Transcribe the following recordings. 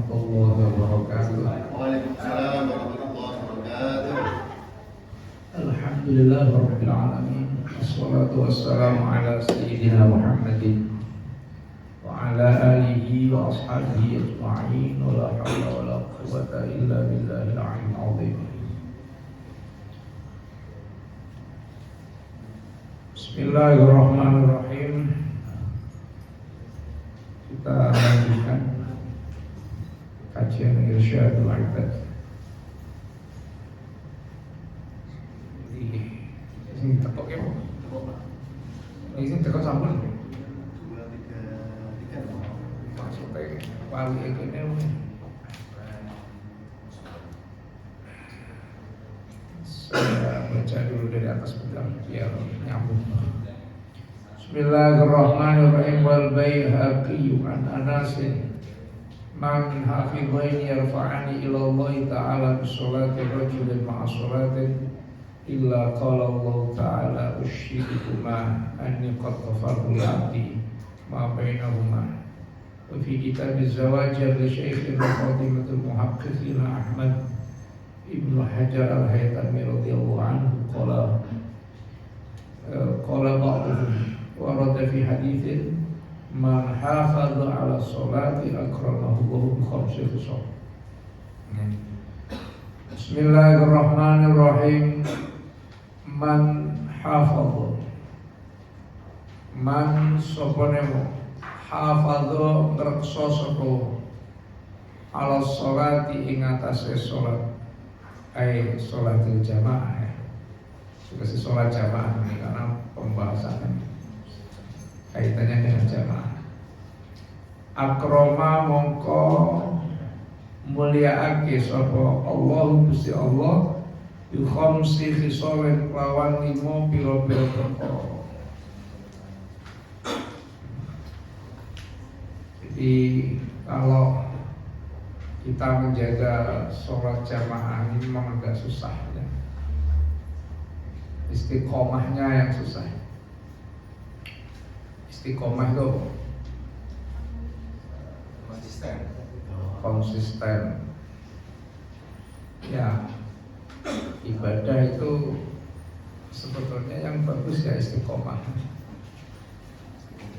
warahmatullahi wabarakatuh. Waalaikumsalam warahmatullahi wabarakatuh. Alhamdulillah rabbil alamin. Wassalatu wassalamu ala sayyidina Muhammadin wa ala alihi wa ashabihi ajma'in. Wa la hawla wa la quwwata illa billahil aliyyil azim. Bismillahirrahmanirrahim. Kita lanjutkan kajian Irsyadul Ibad. Ini tekok ya, ini tekok sampun. 2, 3. Maksudnya wali ini saya baca dulu dari atas biar nyambung. Bismillahirrahmanirrahim. Wal Baihaqi an Anas ma min hafidhain yarfa'ani ila Allah ta'ala bi sholati rajulin ma'a sholatin illa qala Allah ta'ala ushhidukuma anni qad ghafartu li 'abdi ma bainahuma. Wa fi kitab az-zawaj li Syekh Fadilatul Muhaqqiqin Ahmad Ibnu Hajar Al-Haytami radhiyallahu anhu qala ba'dhum warada fi haditsin man hafadha ala sholati akramahu Allahu bi khamsi khisal. Bismillahirrahmanirrahim. Man hafadha, man soponemo hafadha ngreksa sapa ala sholati ing atase sholat ai sholatil jamaah. Sebagai sholat jamaah ini karena pembahasan kaitannya dengan jamaah. Akroma mongko mulyaake sapa Allah Gusti Allah bi khamsi khisalin lawan 5 pira-pira perkara. Jadi kalau kita menjaga sholat jamaah ini memang agak susah ya. Istiqomahnya yang susah. Istiqomah itu konsisten. Ya, ibadah itu sebetulnya yang bagus ya istiqomah.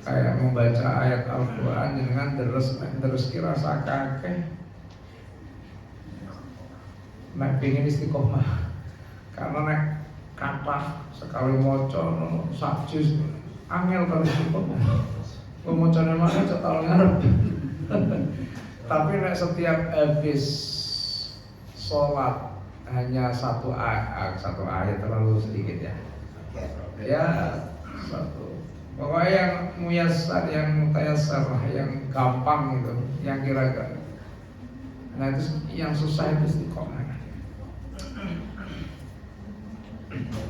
Kayak membaca ayat Al-Quran dengan terus kira sakake. Nek pengen istiqomah, karena nek kata sekali moco sak juz angel kalau istiqomah. Pemocone mana cetal ngarep. Tapi nek setiap habis sholat hanya satu ayat terlalu sedikit ya. Ya satu. Pokoknya yang muyassar, yang mutayassar, yang gampang gitu, yang kira-kira. Nah itu yang susah itu istiqomah.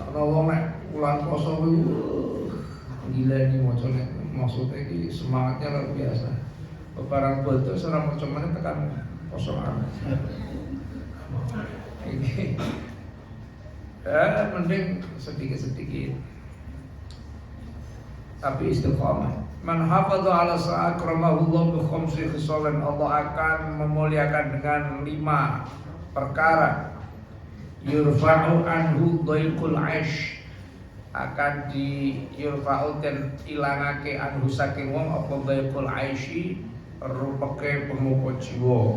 Kalau wong nek bulan poso gila ini mocone, maksudnya ini semangatnya luar biasa. Barang betul serang macam tekan kosongan. Ini mending sedikit-sedikit. Tapi istiqamah. Man hafadha ala sa'akramahu Allah bi khamsi khisalin, Allah akan memuliakan dengan 5 perkara. Yurfa'u anhu dhaiqul 'aish, akan yurfa'u dan ilangake anhu saking wong apa dhaiqul 'aishi, rupeke pengupo jiwa,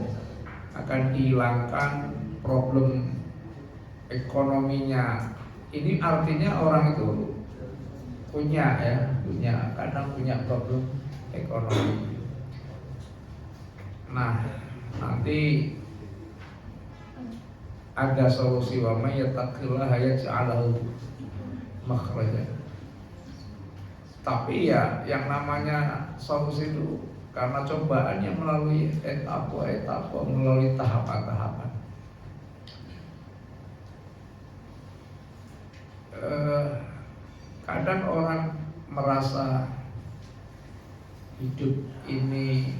akan dihilangkan problem ekonominya. Ini artinya orang itu kadang punya problem ekonomi. Nah, nanti ada solusi, wa may yattaqillaha yaj'alhu makhraja. Tapi ya yang namanya solusi itu karena cobaannya melalui etapa, melalui tahapan-tahapan. Kadang orang merasa hidup ini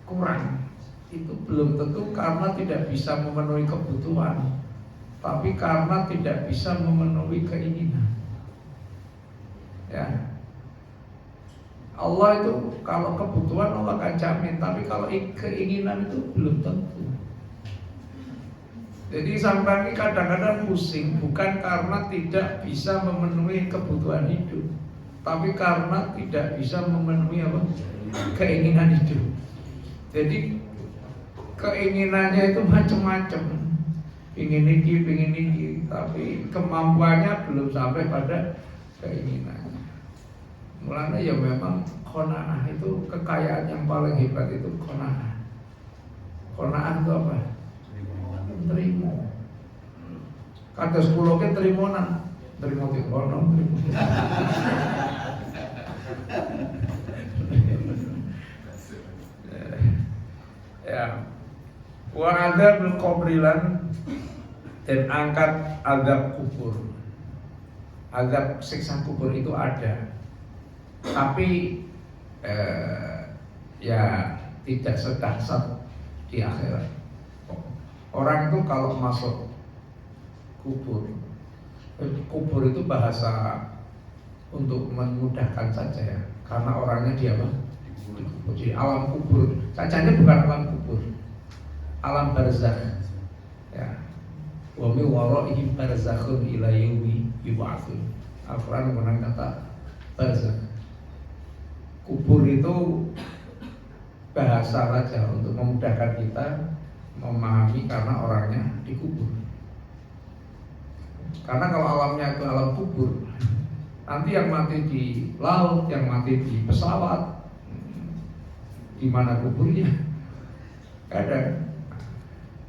kurang, itu belum tentu karena tidak bisa memenuhi kebutuhan, tapi karena tidak bisa memenuhi keinginan. Ya, Allah itu kalau kebutuhan Allah akan jamin, tapi kalau keinginan itu belum tentu. Jadi sampai ini kadang-kadang pusing bukan karena tidak bisa memenuhi kebutuhan hidup, tapi karena tidak bisa memenuhi apa? Keinginan hidup. Jadi keinginannya itu macam-macam, ingin ini, tapi kemampuannya belum sampai pada keinginan. Mulanya ya memang qanaah itu kekayaan yang paling hebat itu qanaah. Qanaah itu apa? Terima. Kados kula ke trimonan, trimo dikono, trimo. Ya. Wa adzabul qabrilan, dan angkat azab kubur. Azab siksa kubur itu ada. Tapi ya tidak sedahsyat di akhirat. Orang itu kalau masuk kubur itu bahasa untuk memudahkan saja ya, karena orangnya dia apa? Di alam kubur. Cacanya bukan alam kubur, alam barzakh. Ya. Wa min waraihim barzakhun ila yaumi yub'atsun. Al-Qur'an menggunakan kata barzakh. Kubur itu bahasa saja untuk memudahkan kita memahami karena orangnya dikubur. Karena kalau alamnya itu alam kubur, nanti yang mati di laut, yang mati di pesawat, di mana kuburnya? Ada.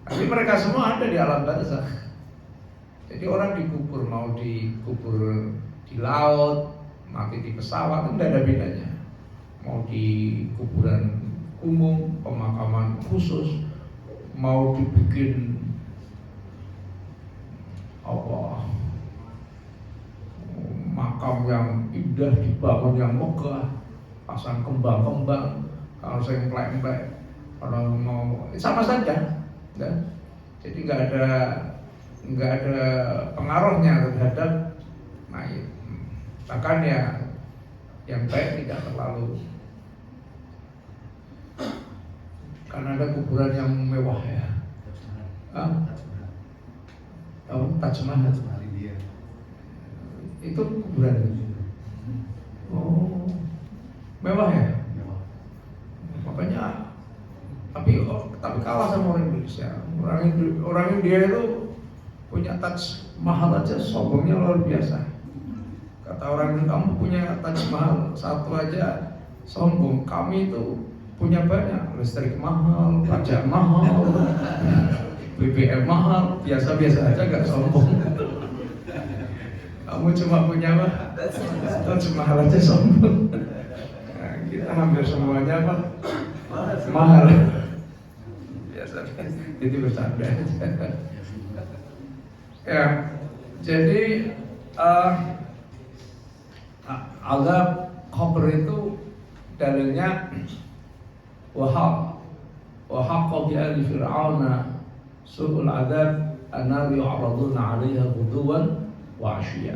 Tapi mereka semua ada di alam barzakh. Jadi orang dikubur, mau dikubur di laut, mati di pesawat, itu tidak ada bedanya. Mau di kuburan umum, pemakaman khusus, mau dibikin apa, makam yang indah, dibangun yang megah, pasang kembang-kembang, kalau saya emplek-emplek, kalau mau sama saja, ya. Jadi nggak ada pengaruhnya terhadap mayit. Bahkan ya yang baik tidak terlalu. Karena ada kuburan yang mewah ya. Taj Mahal. Itu kuburan. Oh, mewah ya. Makanya, tapi kalah sama orang Indonesia. Orang India itu punya Taj Mahal aja sombongnya luar biasa. Kata orang Indonesia, kamu punya Taj Mahal satu aja sombong. Kami itu punya banyak, listrik mahal, pajak mahal, BBM mahal, biasa-biasa aja gak sombong. Kamu cuma punya apa? Taj Mahal aja sombong. Nah, kita hampir semuanya apa? Mahal. Biasa, jadi bercanda aja. Ya, jadi azab kubur itu dalilnya wahaqqa bi ali fir'auna su'ul adzab annar yu'raduna 'alaiha ghuduwan wa 'ashiyya.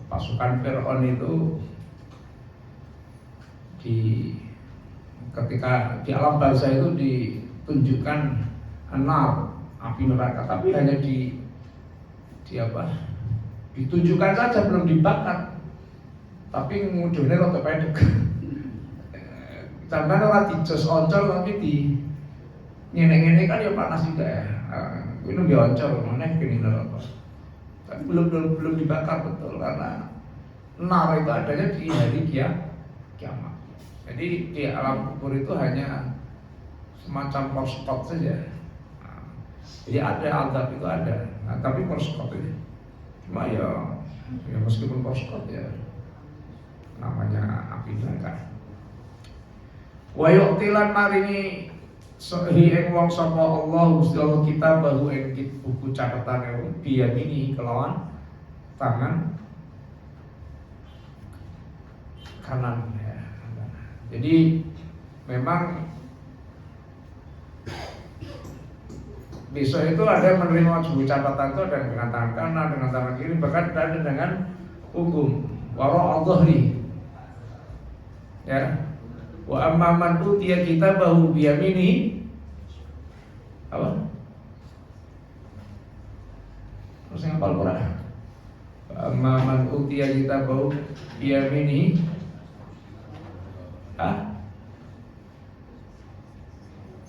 Pasukan Fir'aun itu ketika di alam barzakh itu ditunjukkan anar, api neraka, tapi hanya ditunjukkan saja, belum dibakar. Tapi ngudune rada pedhek. Sampai orang dijos oncor, tapi di ngene-ngene kan ya panas juga ya. Ini dia oncor, mana gini neraka. Tapi belum dibakar betul, karena nar itu adanya di hari kiamat. Jadi di alam kubur itu hanya semacam perskot saja. Jadi ada azab itu ada, tapi perskot ini cuma ya meskipun perskot ya namanya api neraka. Wa yu'tilan maringi sahi ing wong sapa Allah Gusti Allah kita bahu ing buku catatane biyamini kelawan tangan kanan ya. Jadi memang besok itu ada menerima buku catatan itu ada dengan tangan kanan, dengan tangan kiri, bahkan ada dengan punggung. Wara Allah nih. Ya. Wa amma man utiya kitabahu bi yaminihi apa? Terus yang hafal Quran. Wa amma man utiya kitabahu bi yaminihi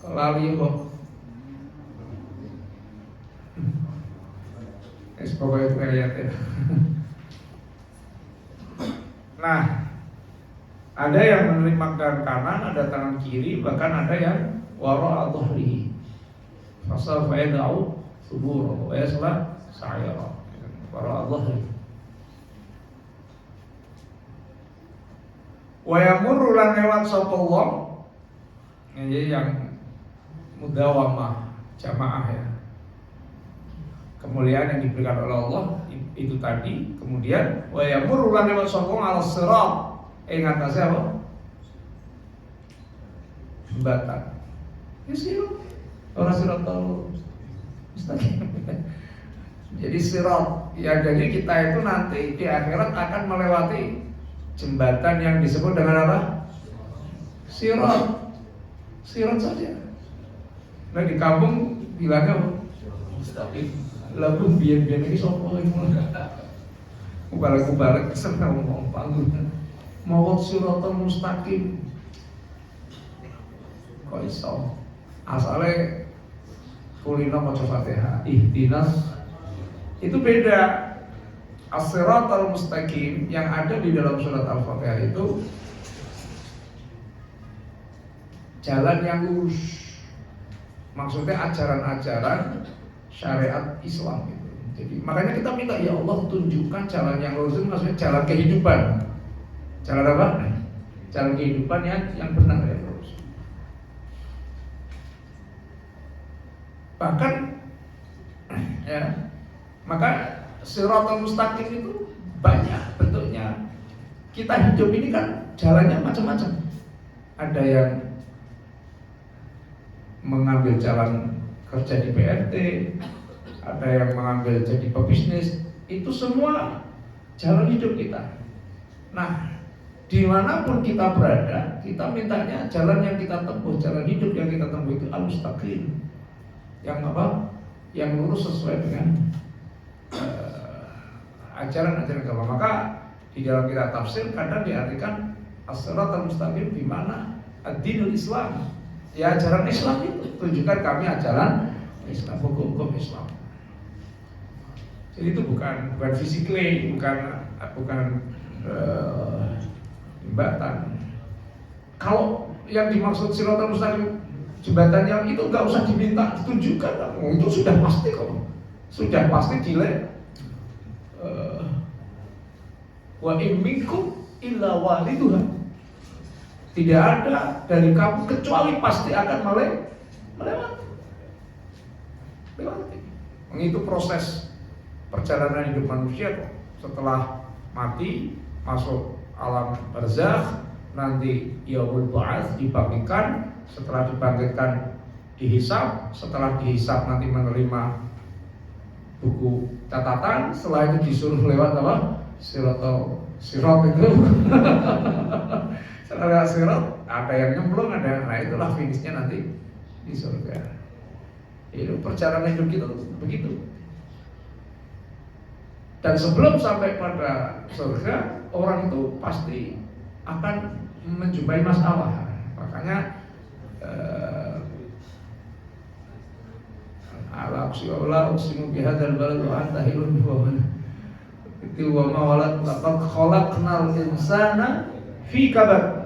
lali kok. Pokoknya itu ayatnya. Nah, ada yang menerima tangan kanan, ada tangan kiri, bahkan ada yang wara dhuhrihi. Fasal fa'idau subur wa yasla sa'ira. Wara dhuhrihi. Wa yamurru lan lewat sapa wong. Ini yang mudawamah jamaah ya. Kemuliaan yang diberikan oleh Allah itu tadi. Kemudian wa yamurru lan lewat sapa wong ala sirat. Ingat apa? Jembatan. Sirat. Orang sirat tahu. Jadi sirat. Ya jadi kita itu nanti di akhirat akan melewati jembatan yang disebut dengan apa? Sirat. Sirat saja. Nah di kampung bilangnya apa? Mustaqim. Lalu biar-biar ini sopo ini. Kubalak-kubalak senang ngomong panggung. Mawat siratal mustaqim. Kok iso? Asale kulino maca Fatihah. Ihdinas itu beda. As-siratal mustaqim yang ada di dalam surat Al-Fatihah itu jalan yang lurus. Maksudnya ajaran-ajaran syariat Islam itu. Jadi makanya kita minta ya Allah tunjukkan jalan yang lurus, maksudnya jalan kehidupan. Jalan apa? Jalan kehidupan yang benar ya lurus. Bahkan ya, maka siratal mustaqim itu banyak bentuknya. Kita hidup ini kan jalannya macam-macam. Ada yang mengambil jalan kerja di PRT, ada yang mengambil jadi pebisnis. Itu semua jalan hidup kita. Nah, dimanapun kita berada, kita mintanya jalan yang kita tempuh, jalan hidup yang kita tempuh itu al-mustaqim. Yang apa? Yang lurus sesuai dengan ajaran-ajaran agama. Maka di dalam kitab tafsir kadang diartikan as-siratal mustaqim di mana ad-dinul Islam. Ya ajaran Islam itu, tunjukkan kami ajaran Islam, hukum Islam. Jadi itu bukan physically, bukan jembatan. Kalau yang dimaksud siratal mustaqim jembatan yang itu nggak usah diminta, tunjukkan. Itu sudah pasti kok, sudah pasti dile. Wa in minkum illa waliduha. Tidak ada dari kamu kecuali pasti akan melewati. Itu proses perjalanan hidup manusia kok. Setelah mati masuk alam barzakh, nanti yaumul ba'ats dibangkitkan, setelah dibangkitkan dihisab, setelah dihisab nanti menerima buku catatan, setelah itu disuruh lewat apa? Sirat itu. Setelah sirat ada yang nyemplung, nah itulah finishnya nanti di surga. Itu perjalanan hidup kita begitu. Dan sebelum sampai pada surga, orang itu pasti akan menjumpai masalah. Makanya ala uqsimu bihadzal balad wa anta hilun bihi. Itu wa ma walad laqad khalaqnal insana fi kabad.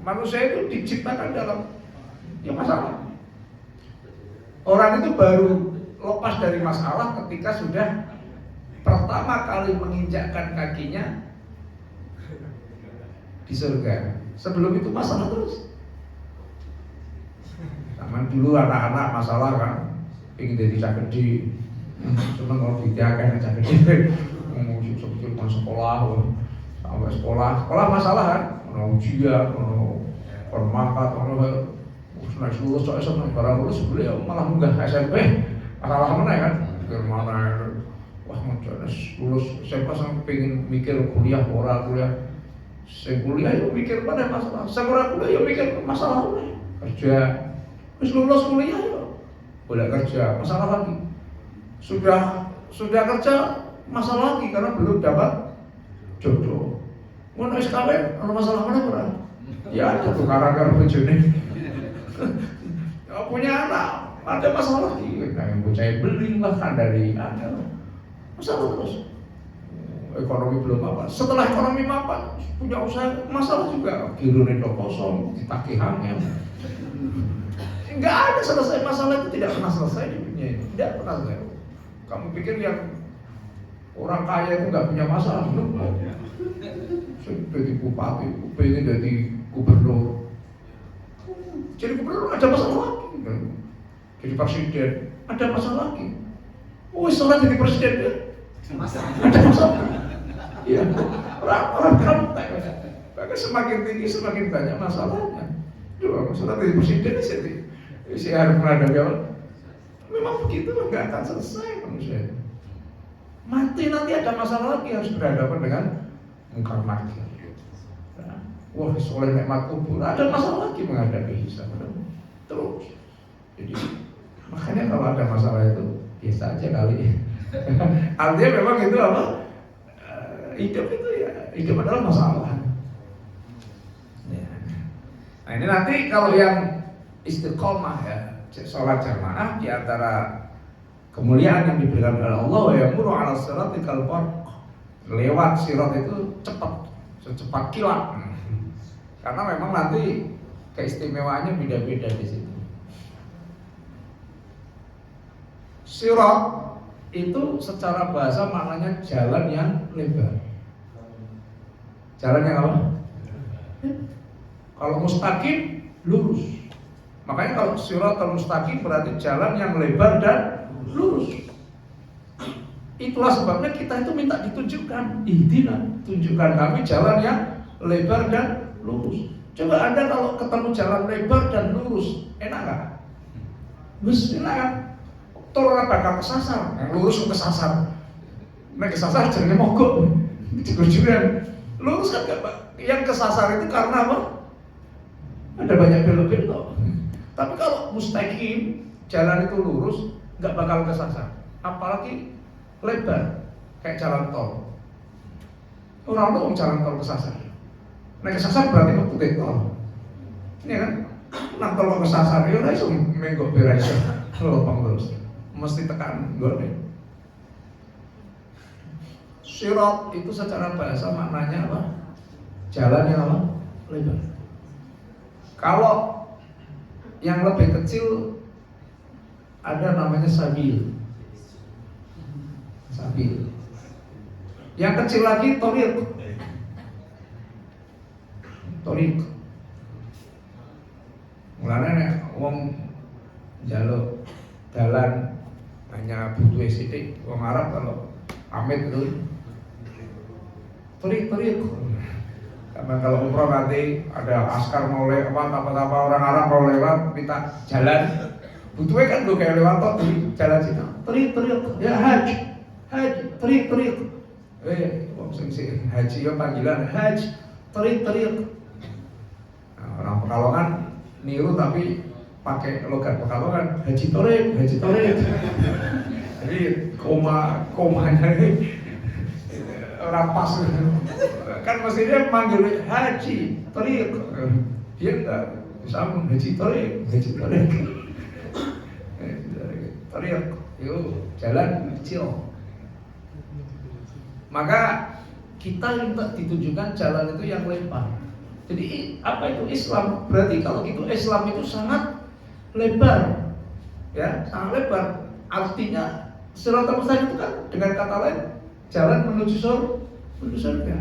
Manusia itu diciptakan dalam masalah. Orang itu baru lepas dari masalah ketika sudah pertama kali menginjakkan kakinya di surga. Sebelum itu masalah terus. Zaman dulu anak-anak masalah kan, ingin jadi cagedi, seneng kalau dijaga cah gede, mau sebetulnya mau sekolah, sampai sekolah masalah kan, mau ujian, mau permangkat, mau naik lulus, soalnya seneng barang lulus sebelumnya malah munggah SMP, masalah mana kan, mana, wah mau lulus SMP sampai pengen mikir kuliah, Sing kuliah yo mikir pada masalah, sing ora kuliah yo mikir masalah kerja. Wis lulus kuliah yo boleh kerja, masalah lagi. Sudah kerja, masalah lagi karena belum dapat jodoh. Ngono wis kawin, ana masalah mana ora? Ya ada tukaran karo bojone. Ya punya anak, ada masalah lagi. Nah, yang bocah beli lah kandari ada. Masalah terus. Ekonomi belum apa. Setelah ekonomi mapan, punya usaha masalah juga. Kirune tok kosong, ditagih hangel. Enggak ada selesai masalah itu, tidak pernah selesai di dunia ini. Tidak pernah selesai. Kamu pikir yang orang kaya itu nggak punya masalah? Belum. Jadi bupati, pengen jadi gubernur. Jadi gubernur ada masalah lagi. Jadi presiden ada masalah lagi. Oh, setelah jadi presiden ada masalah. Iya, orang kantek. Maka semakin tinggi semakin banyak masalahnya. Coba setelah jadi presiden saya harus menghadapi apa? Memang begitu, nggak akan selesai manusia. Mati nanti ada masalah lagi, harus berhadapan dengan mungkar nakir. Wah, soleh nikmat kubur, ada masalah lagi menghadapi hisab terus. Jadi makanya kalau ada masalah itu biasa aja kali. Artinya memang itu apa? Hidup itu ya, hidup adalah masalah. Ya. Nah ini nanti kalau yang istiqomah ya, sholat jamaah di antara kemuliaan yang diberikan oleh Allah, ya muru ala sirati kal barq. Lewat sirat itu cepat, secepat kilat. Karena memang nanti keistimewaannya beda-beda di situ. Sirat itu secara bahasa maknanya jalan yang lebar. Jalan yang apa? Kalau mustaqim lurus. Makanya kalau siratal mustaqim berarti jalan yang lebar dan lurus. Itulah sebabnya kita itu minta ditunjukkan, ihdina, tunjukkan kami jalan yang lebar dan lurus. Coba Anda kalau ketemu jalan lebar dan lurus, enak nggak? Enak kan? Turun bakal kesasar, yang lurus kesasar. Nah kesasar jadinya mogok, juga. Lurus kan nggak, Pak? Yang kesasar itu karena apa? Ada banyak belok-belok. Tapi kalau mustaqim, jalan itu lurus, nggak bakal kesasar. Apalagi lebar, kayak jalan tol. Orang tuh jalan tol kesasar. Nah kesasar berarti keputih tol. Ini kan, nah tol kesasar, ya udah iso menggok beres, lopang terus. Mesti tekan gorden. Sirat itu secara bahasa maknanya apa? Jalan yang apa? Lebar. Kalau yang lebih kecil ada namanya sabil. Sabil. Yang kecil lagi thoriq. Thoriq. Mulane nek wong njaluk dalan hanya butuh sithik, wong Arab kalau pamit itu thoriq. Karena kalau umroh nanti ada askar mau lewat apa orang Arab mau lewat minta jalan, butuhnya kan gue kayak lewat tok di jalan sini. Thoriq ya haji, thoriq. Wong sing haji ya panggilan haji, thoriq. Nah, orang Pekalongan niru tapi pakai logat Pekalongan, haji thoriq. Jadi komanya orang pas. Kan mestinya manggil haji thoriq, dia enggak sambung haji thoriq. Thoriq itu jalan kecil. Maka kita minta ditunjukkan jalan itu yang lebar. Jadi apa itu Islam? Berarti kalau itu Islam itu sangat lebar, ya sangat lebar. Artinya siratal mustaqim itu kan dengan kata lain jalan menuju surga.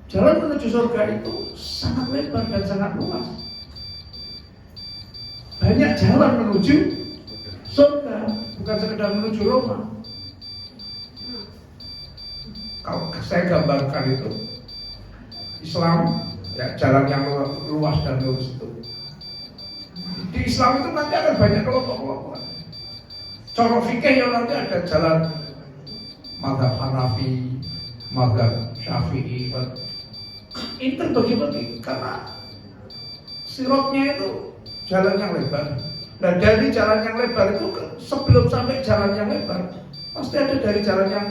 Jalan menuju surga itu sangat lebar dan sangat luas. Banyak jalan menuju surga, bukan sekedar menuju Roma. Kalau saya gambarkan itu Islam, ya jalan yang luas dan lurus itu. Di Islam itu nanti akan banyak kelompok-kelompok. Cara fikih yang nanti ada jalan mazhab Hanafi, mazhab Syafi'i, ini terbagi-bagi karena sirotnya itu jalan yang lebar. Nah dari jalan yang lebar itu sebelum sampai jalan yang lebar pasti ada dari jalan yang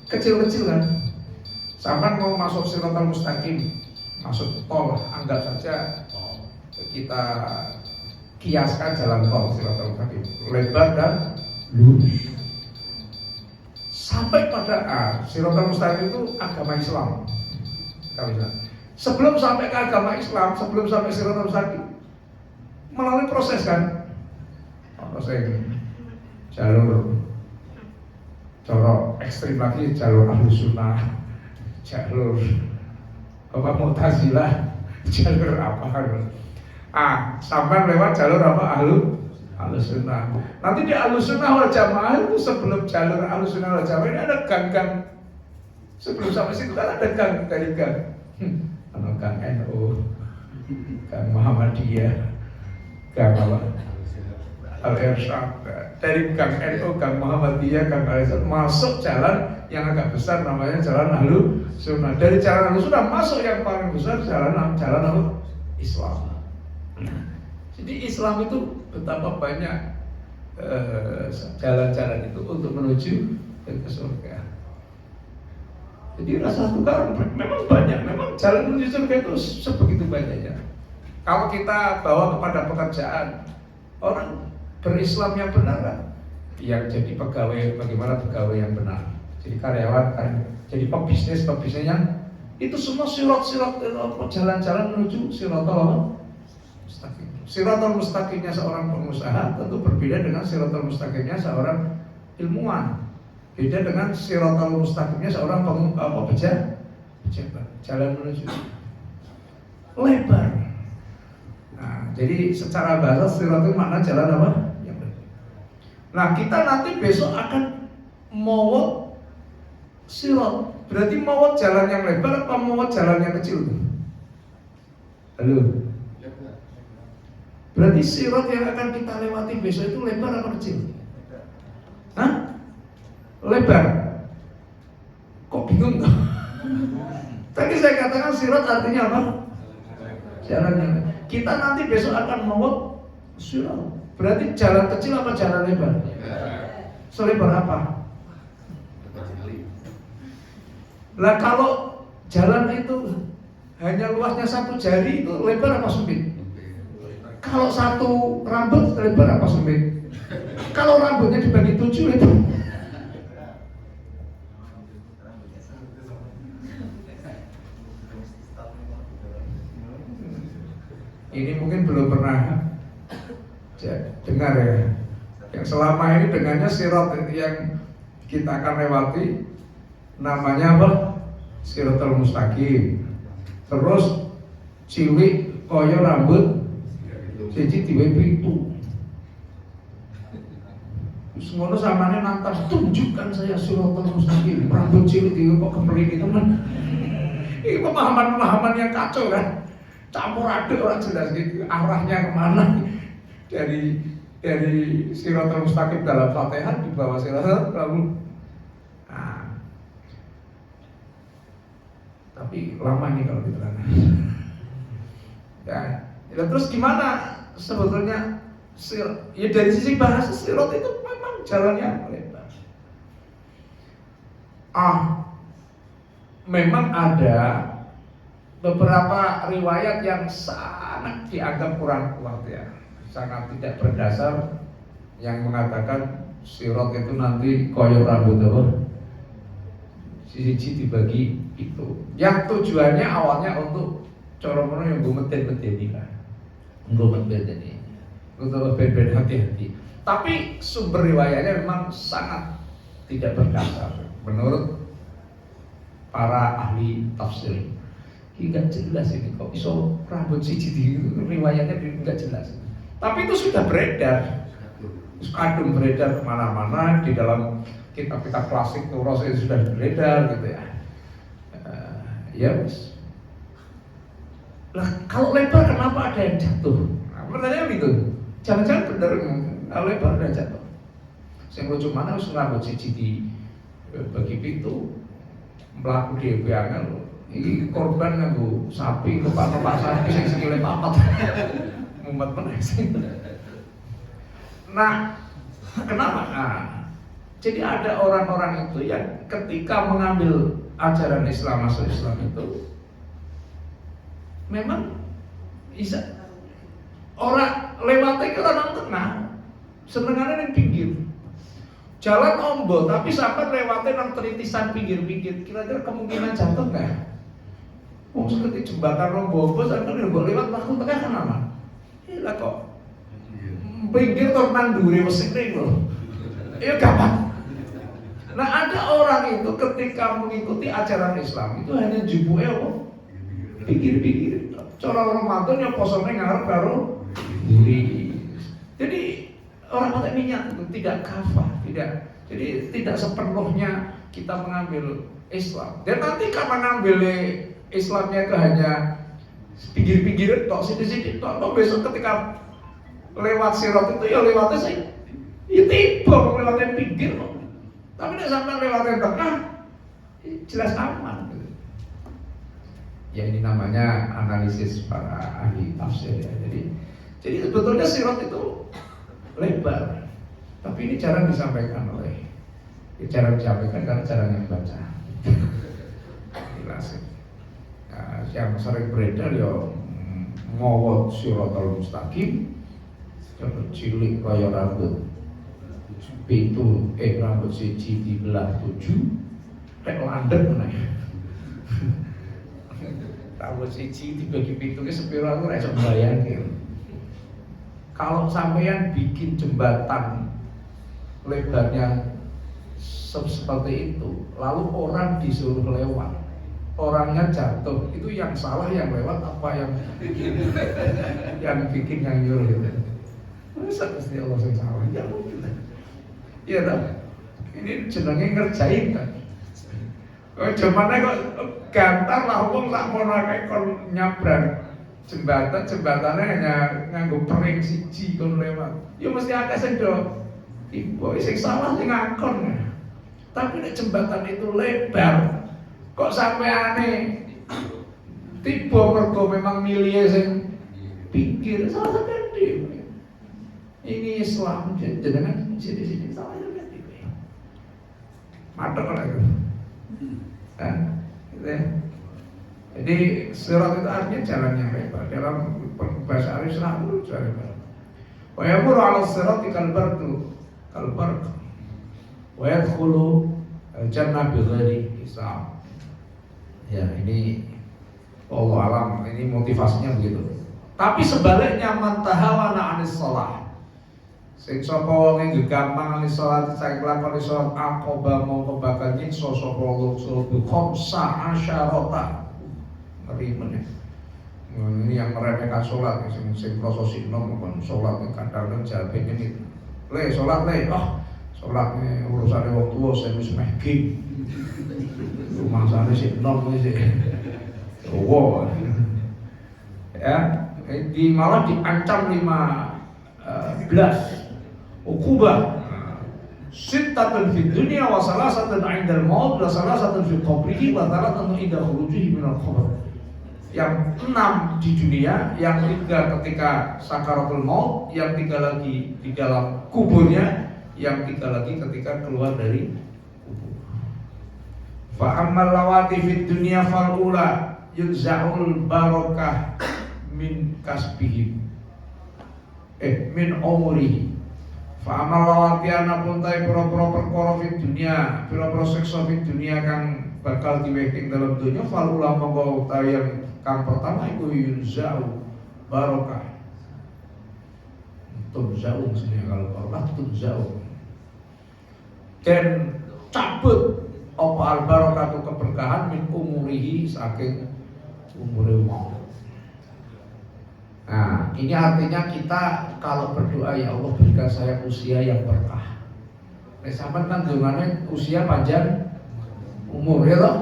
kecil-kecil kan. Sampai mau masuk Siratal Mustaqim, masuk tol, anggap saja kita kiaskan jalan tol Siratal Mustaqim, lebar dan lurus. Sampai pada Siratal Mustaqim itu agama Islam. Sebelum sampai ke agama Islam, sebelum sampai Siratal Mustaqim, melalui proses kan, proses jalur ekstrim lagi, jalur Ahlus Sunnah, jalur Mu'tazilah, jalur apa? Sampai lewat jalur apa? Ahlus Sunnah. Nanti di Ahlus Sunnah wal Jamaah itu sebelum jalur Ahlus Sunnah wal Jamaah ini ada gang-gang. Sebelum sampai situ kan ada gang dari gang. Gang NU, gang Muhammadiyah, gang Al-Irsyad. Dari gang NU, gang Muhammadiyah, gang Al-Irsyad masuk jalan yang agak besar namanya jalan Ahlus Sunnah. Dari jalan Ahlus Sunnah masuk yang paling besar jalan Islam. Jadi Islam itu betapa banyak jalan-jalan itu untuk menuju ke surga. Jadi rasa tukar memang banyak, memang jalan menuju surga itu sebegitu banyaknya. Kalau kita bawa kepada pekerjaan, orang berislam yang benar kan, yang jadi pegawai, bagaimana pegawai yang benar, jadi karyawan kan, jadi pebisnis yang itu semua sirat-sirat jalan-jalan menuju Siratal Mustaqim. Siratal Mustaqimnya seorang pengusaha tentu berbeda dengan Siratal Mustaqimnya seorang ilmuwan. Beda dengan Siratal Mustaqimnya seorang pejabat. Jalan menuju lebar. Nah, jadi secara bahasa sirat itu makna jalan apa? Yang lebar. Nah, kita nanti besok akan mawat sirat. Berarti mawat jalan yang lebar apa mawat jalan yang kecil? Halo. Berarti sirat yang akan kita lewati besok itu lebar apa kecil? Hah? Lebar. Kok bingung tuh? Tadi saya katakan sirat artinya apa? Jalan yang lebar. Kita nanti besok akan mawat sirat. Berarti jalan kecil apa jalan lebar? Selebar apa? Lah kalau jalan itu hanya luasnya 1 jari itu lebar apa sempit? Kalau 1 rambut lebar apa sempit? Kalau rambutnya dibagi 7 lebar. Ini mungkin belum pernah dengar ya. Yang selama ini dengannya sirat yang kita akan lewati namanya apa? Siratal Mustaqim. Terus cilik koyo rambut siji diwe pitu. Semono samane nantang, tunjukkan saya Siratal Mustaqim. Rambut cilik diwe kok kepelini teman. Ini pemahaman-pemahaman yang kacau kan. Campur aduk orang jelas gitu. Arahnya kemana? Dari Siratal Mustaqim dalam Fatihah di bawah Siratal lalu. Tapi lama ini kalau diterangkan. Ya, terus gimana sebetulnya ya dari sisi bahasa sirat itu memang jalannya lebar. Memang ada beberapa riwayat yang sangat dianggap kurang kuat ya, sangat tidak berdasar, yang mengatakan sirat itu nanti koyo rambut apa? Sisi dibagi itu. Yang tujuannya awalnya untuk coromono yang gue meten-meten kan, gue meten ini, untuk ben-ben hati-hati. Tapi sumber riwayatnya memang sangat tidak berdasar menurut para ahli tafsir. Tidak jelas ini kok iso rambut siji di riwayatnya tidak jelas. Tapi itu sudah beredar, kadung beredar kemana-mana di dalam kitab-kitab klasik Turos itu sudah beredar gitu ya. Ya wis. Lah kalau lebar kenapa ada yang jatuh? Nah, pertanyaan itu. Jangan-jangan benar kalau lebar ada jatuh. Sing lucu mana wis rambut siji di bagi pintu mlaku dhewe angel. Iki korban nganggo sapi, kepak-kepak sapi sing sikile papat. Mumet meneh sih. Nah, kenapa? Nah, jadi ada orang-orang itu yang ketika mengambil ajaran Islam, masuk Islam itu memang bisa orang lewatnya ke orang tengah, senengannya yang pinggir. Jalan ombo, tapi sampai lewatnya nang teritisan pinggir-pinggir. Kira-kira kemungkinan jatuh nggak? Oh, seperti jembatan Rombo-Rombo, sampai lewat langsung tengah kan apa? Iya kok. Pinggir tuh nang duri mesin nih loh. Iya gampang. Nah ada orang itu ketika mengikuti ajaran Islam itu hanya jubuke apa? Pinggir-pinggir. Cara orang mantu yang posone ngarep karo duri. Jadi orang pakai minyak itu tidak kafah, tidak. Jadi tidak sepenuhnya kita mengambil Islam. Dan nanti karena ngambil Islamnya itu hanya pinggir-pinggir tok, sidik-sidik tok. Besok ketika lewat sirat itu ya lewatnya sih, ya tiba lewatnya pinggir kok. Tapi nek sampai lewatnya tengah, jelas aman. Ya ini namanya analisis para ahli tafsir ya. Jadi sebetulnya sirat itu lebar, tapi ini jarang disampaikan jarang disampaikan karena jarang yang baca. Jelas. Nah, yang sering beredar ya ngawat Siratal Mustaqim, cilik kaya rambut rambut siji dibelah 7, kayak landep meneh. Rambut siji dibagi 7 ki sepiro aku ora iso mbayangke. Kalau sampeyan bikin jembatan lebarnya seperti itu, lalu orang disuruh lewat, orangnya jatuh, itu yang salah yang lewat apa yang bikin yang nyuruh itu? Masa pasti Allah yang salah? Ya mungkin. Iya dong. Ini jenenge ngerjain kan. Oh jamannya kok gantar lah wong tak mono kayak kon nyabrang jembatannya hanya nganggo pering siji kon lewat. Ya mesti akeh sing do tiba sing salah sing ngakon. Tapi nek jembatan itu lebar, kok sampeane tiba mergo memang milih sing pinggir salah sampean dhewe. Ini Islam jenengan sini salah sampean dhewe. Matok lagi. Jadi sirat itu artinya jalan yang lebar. Dalam bahasa Arab selalu jalan lebar. Wa yamuru 'ala sirati kalbarq wa yadkhulu al-jannah bighairi hisab. Ya ini Allah alam, ini motivasinya begitu. Tapi sebaliknya man tahawana 'anis shalah. Sing sapa wong gampang anis salat saking lakoni salat aqaba mongko bakal nyiksa sapa wong suruh khamsa asyarata. Ngeri meneh. Ini yang meremehkan sholat, sing rasa sinom bukan sholat kadang-kadang jawabnya ini. Le sholat le, sholat ini urusannya waktu tua saya mesti mehking. Rumah sana sinom ini sih. Wow. Ya, malah diancam 15 ukubah. Sittatun fid dunya wa salasatun 'indal maut wa salasatun fi qabrihi wa salasatun 'inda khurujihi minal qabr. Yang 6 di dunia, yang 3 ketika sakaratul maut, yang 3 lagi di dalam kuburnya, yang 3 lagi ketika keluar dari kubur. Fa ammal lawati fid dunya fal ula yunza'ul barakah min kasbihim min umurihi. Fa amal lawati ana pun ta pira-pira perkara fid dunya, pira-pira siksa fid dunya kang bakal diweking dalam dunia fal ula monggo utawi yang kang pertama itu yunza'u barakah. Tunza'u maksudnya kalau barakah tunza'u. Dan cabut apa al barakatu keberkahan min umurihi saking umure wong. Nah, ini artinya kita kalau berdoa ya Allah berikan saya usia yang berkah. Sampai kan dongane usia panjang umur ya toh?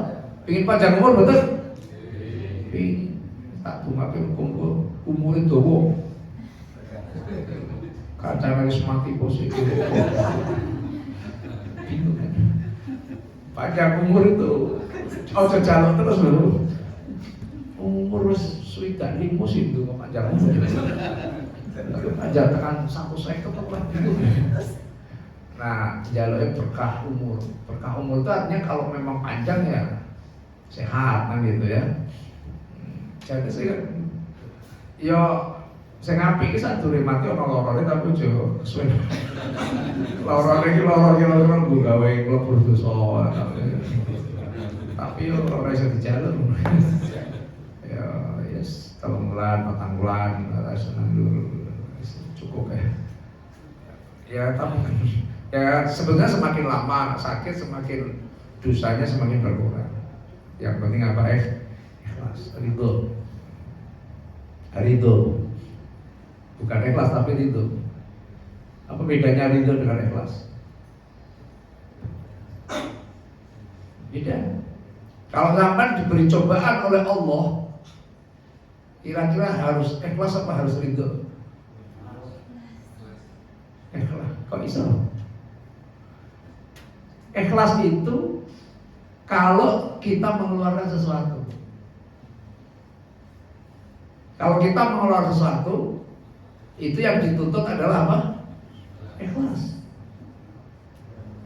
Pengin panjang umur betul? Pengin. Tak dongake muga umure dawa. Kadang wis mati positif. Bingung kan? Panjang umur itu Ojo jaluk terus lho. Umur wis swidak 5 sih ndonga panjang. Tapi panjang tekan 150 kok gitu. Nah, jaluknya berkah umur. Berkah umur itu artinya kalau memang panjang ya sehat kan gitu ya. Jadi saya yo sing apik iki sadurunge mati ana lorone tapi ojo kesuwen. Lorone iki loro kira-kira nggo gawe mlebu dosa. Tapi yo ora iso dijaluk. Ya yes, 3 bulan, 4 bulan seneng dulu. Cukup ya. Ya tapi ya sebenarnya semakin lama anak sakit semakin dosanya semakin berkurang. Yang penting apa ikhlas, ridho. Ridho. Bukan ikhlas tapi ridho. Apa bedanya ridho dengan ikhlas? Beda. Kalau sampai diberi cobaan oleh Allah, kira-kira harus ikhlas apa harus ridho? Ikhlas. Kok bisa? Ikhlas itu kalau kita mengeluarkan sesuatu. Kalau kita mengeluarkan sesuatu, itu yang dituntut adalah apa? Ikhlas.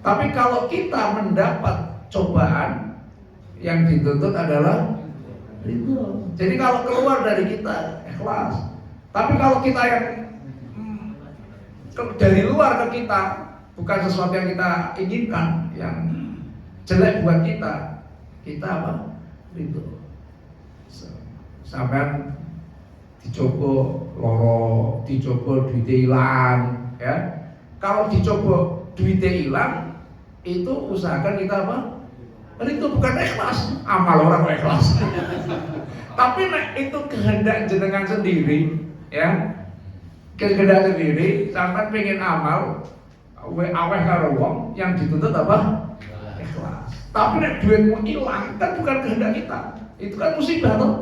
Tapi kalau kita mendapat cobaan, yang dituntut adalah ridho. Jadi kalau keluar dari kita ikhlas. Tapi kalau kita yang dari luar ke kita, bukan sesuatu yang kita inginkan, yang jelek buat kita apa? Ridho. Sampai dicoba loro, dicoba duitnya hilang, ya. Kalau dicoba duitnya hilang, itu usahakan kita apa? Ridho, bukan ikhlas. Amal orang ikhlas. Tapi itu kehendak jenengan sendiri, ya. Kehendak sendiri, sampai pengen amal, aweh karo wong, yang dituntut apa? Ikhlas. Tapi nek duitmu hilang, kan bukan kehendak kita. Itu kan musibah toh.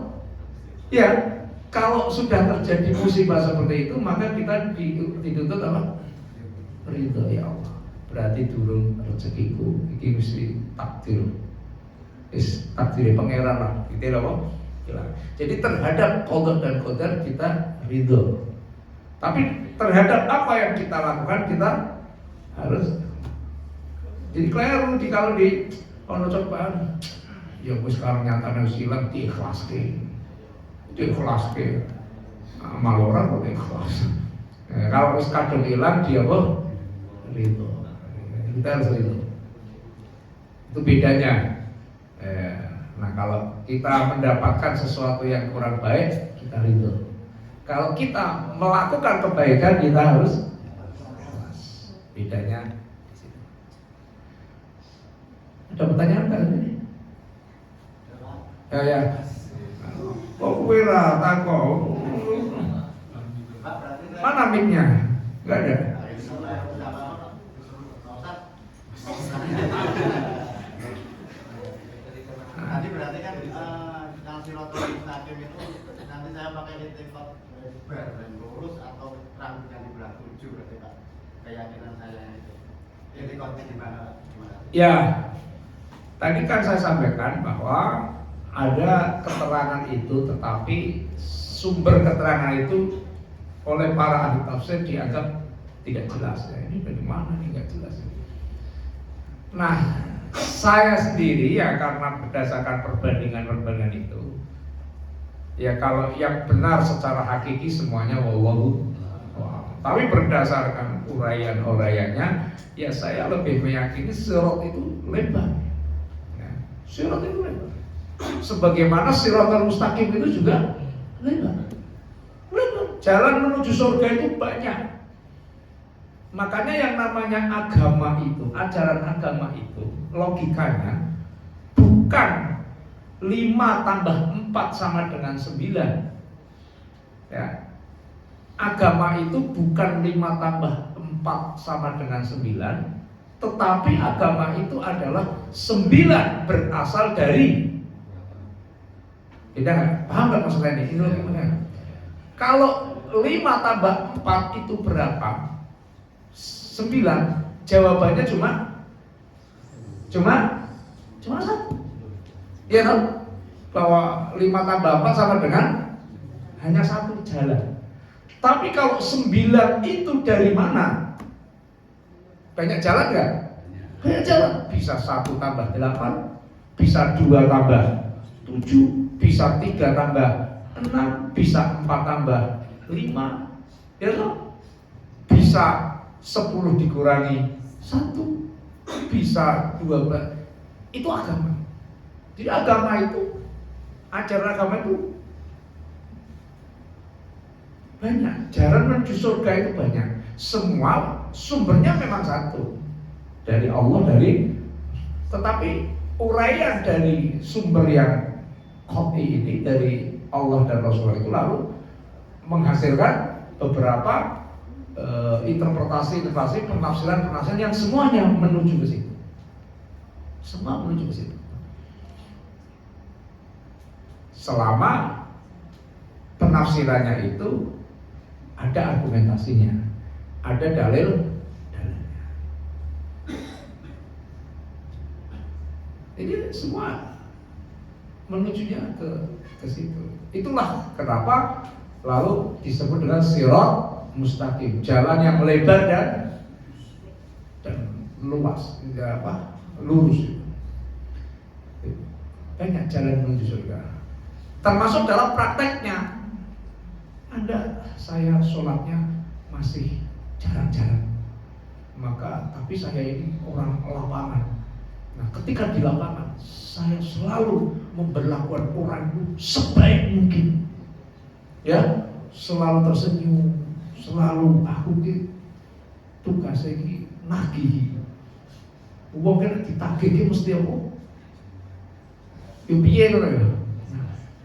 Ya. Kalau sudah terjadi musibah seperti itu, maka kita dituntut apa? Ridho, ya Allah. Berarti durung rezekiku, iki mesti takdir. Takdir pangeran lah, gitu loh. Jadi terhadap qada dan qadar kita ridho. Tapi terhadap apa yang kita lakukan kita harus. Jadi keliru kalau di ono cobaan, ya wis sekarang nyatane wis ilang diikhlaske. Diikhlaske. Amal orang kok ikhlas. Kalau wis kadung hilang dia apa? Ridho. Kita harus ridho. Itu bedanya. Nah kalau kita mendapatkan sesuatu yang kurang baik, kita ridho. Kalau kita melakukan kebaikan, kita harus ikhlas. Bedanya di situ. Ada pertanyaan nggak ini? Ya. Kok kowe ra takok? Mana mic-nya? Enggak ada. Nanti berarti kan kalau Siratul Mustaqim itu nanti saya pakai itikad bar dan lurus atau terang yang di belah 7 berarti Pak. Keyakinan saya itu. Itikadnya gimana? Ya. Tadi kan saya sampaikan bahwa ada keterangan itu, tetapi sumber keterangan itu oleh para ahli tafsir dianggap tidak jelas. Ya, ini dari mana nih nggak jelas. Nah, saya sendiri ya karena berdasarkan perbandingan itu, ya kalau yang benar secara hakiki semuanya wallahu. Tapi berdasarkan uraian-uraiannya, ya saya lebih meyakini sirat itu lebar. Ya, sirat itu lebar. Sebagaimana Siratul Mustaqim itu juga lebar. Jalan menuju surga itu banyak. Makanya yang namanya agama itu, ajaran agama itu, logikanya bukan 5 tambah 4 sama dengan 9. Ya. Agama itu bukan 5 tambah 4 sama dengan 9, tetapi agama itu adalah 9 berasal dari. Beda nggak? Paham nggak maksudnya ini? Ini logikanya. Kalau 5 tambah 4 itu berapa? 9. Jawabannya cuma 1. Ya kan? Bahwa 5 tambah 4 sama dengan hanya 1 jalan. Tapi kalau 9 itu dari mana? Banyak jalan nggak? Banyak jalan. Bisa 1 tambah 8, bisa 2 tambah 7, bisa 3 tambah 6, bisa 4 tambah 5, ya kan? Bisa 10 dikurangi 1, bisa 12. Itu agama. Jadi agama itu, ajaran agama itu banyak. Jalan menuju surga itu banyak. Semua sumbernya memang satu, dari Allah, tetapi uraian dari sumber yang qat'i ini dari Allah dan Rasulullah itu lalu menghasilkan beberapa interpretasi, penafsiran yang semuanya menuju ke situ. Semua menuju ke situ. Selama penafsirannya itu ada argumentasinya, ada dalilnya. Jadi semua menujunya ke situ. Itulah kenapa lalu disebut dengan sirat mustaqim, jalan yang lebar dan luas, lurus. Banyak jalan menuju surga. Termasuk dalam prakteknya. Saya sholatnya masih jarang-jarang. Tapi saya ini orang lapangan. Nah, ketika di lapangan, saya selalu memperlakukan orang itu sebaik mungkin. Ya, selalu tersenyum, selalu aku tugas iki nagih. Wong kan ditagih mesti apa? Yo piye ngono ya.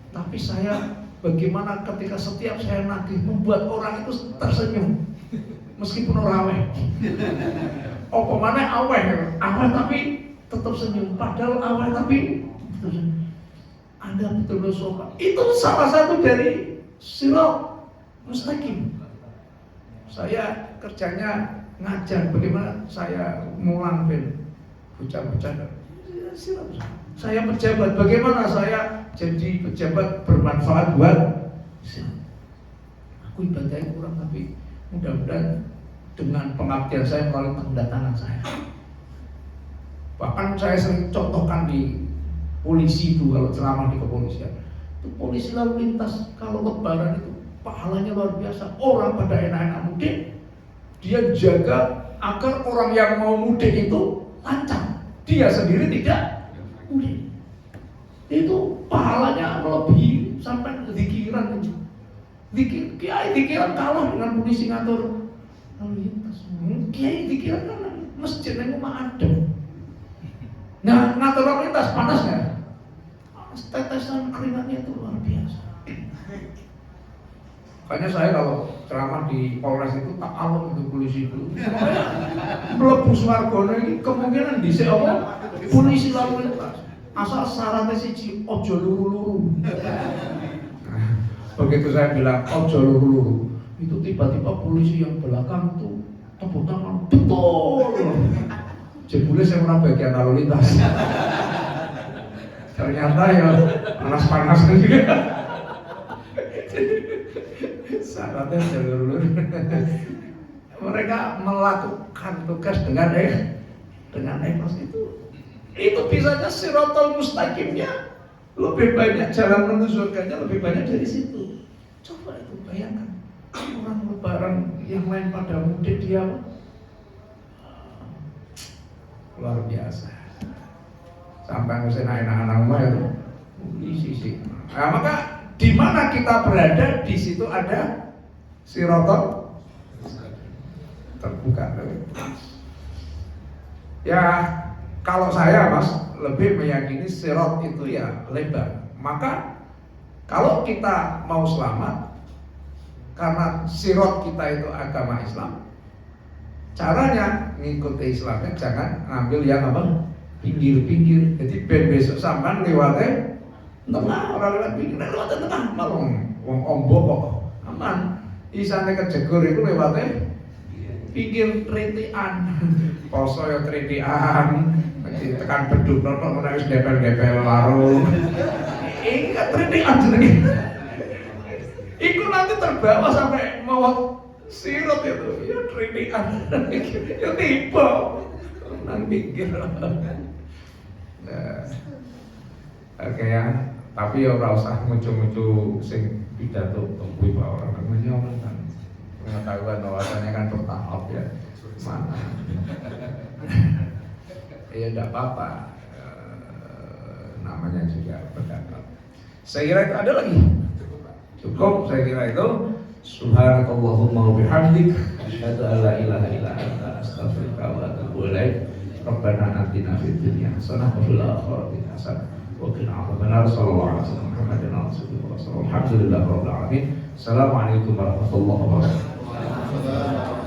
Tapi saya bagaimana ketika setiap saya nagih membuat orang itu tersenyum meskipun orang aweh. Apa mana aweh tapi tetap senyum, padahal aweh tapi Anda betul-betul sopan. Itu salah satu dari sirat mustaqim. Saya kerjanya ngajar, bagaimana saya mulang bocah-bocah. Saya pejabat, bagaimana saya jadi pejabat bermanfaat buat aku ibadahnya kurang, tapi mudah-mudahan dengan pengabdian saya melalui tanda tangan saya. Bahkan saya sering contohkan di polisi itu, kalau ceramah di kepolisian itu, polisi lalu lintas kalau lebaran itu pahalanya luar biasa. Orang pada enak-enak mudik, dia jaga agar orang yang mau mudik itu lancar, dia sendiri tidak mudik. Itu pahalanya melebihi sampai dikiran itu. Kiai dikiran kalah dengan polisi ngatur lalu lintas. Kiai dikiran kan masjid yang rumah adem. Nah, ngatur lalu lintas panas nggak? Tetesan keringatnya itu luar biasa. Makanya saya kalau ceramah di Polres itu tak alon itu polisi itu. Mlebu swargane iki kemungkinan dhisik apa polisi lalu lintas. Asal syaratnya siji ojo luru-luru. Begitu saya bilang ojo luru-luru, itu tiba-tiba polisi yang belakang tuh tepuk tangan betul. Jebule saya orang bagian lalu lintas. Ternyata ya panas-panas juga. Syaratnya jalur. Mereka melakukan tugas dengan ikhlas itu bisanya siratal mustaqimnya lebih banyak, jalan menuju surganya lebih banyak dari situ. Coba itu bayangkan, orang lebaran yang lain pada mudik, dia luar biasa. Sampai ngusin anak-anak rumah itu sisi. Nah, maka di mana kita berada, di situ ada siratal terbuka. Ya, kalau saya Mas lebih meyakini sirat itu ya lebar. Maka kalau kita mau selamat, karena sirat kita itu agama Islam, caranya ngikuti Islamnya jangan ngambil yang apa? Pinggir-pinggir. Jadi ben besok sampean lewatnya tengah, orang lewat pinggir, lewatnya tengah, malah wong ombo kok aman. Isane kejegur itu lewatnya pikir tritian. Poso ya tritian. Tekan beduk nono ora wis depel-depel warung. Iki kan tritian jenenge. Iku nanti terbawa sampai mau sirut itu. Ya tritian. Ya tiba. Nang pikir. Nah. Oke ya. Tapi ya ora usah muncul-muncul sing pidato tempuh orang namanya orang kan pengetahuan wawasannya kan bertahap ya mana ya tidak apa-apa namanya juga berdakwah. Saya kira itu ada lagi cukup saya kira itu subhanakallahumma wa bihamdik asyhadu an la ilaha illa anta astaghfiruka wa atubu ilaik rabbana atina fid dunya hasanah wa fil akhirati hasanah wa qina adzabannar sallallahu alaihi wasallam muhammadin rasulullah sallallahu alhamdulillah rabbil alamin. Assalamualaikum warahmatullahi wabarakatuh.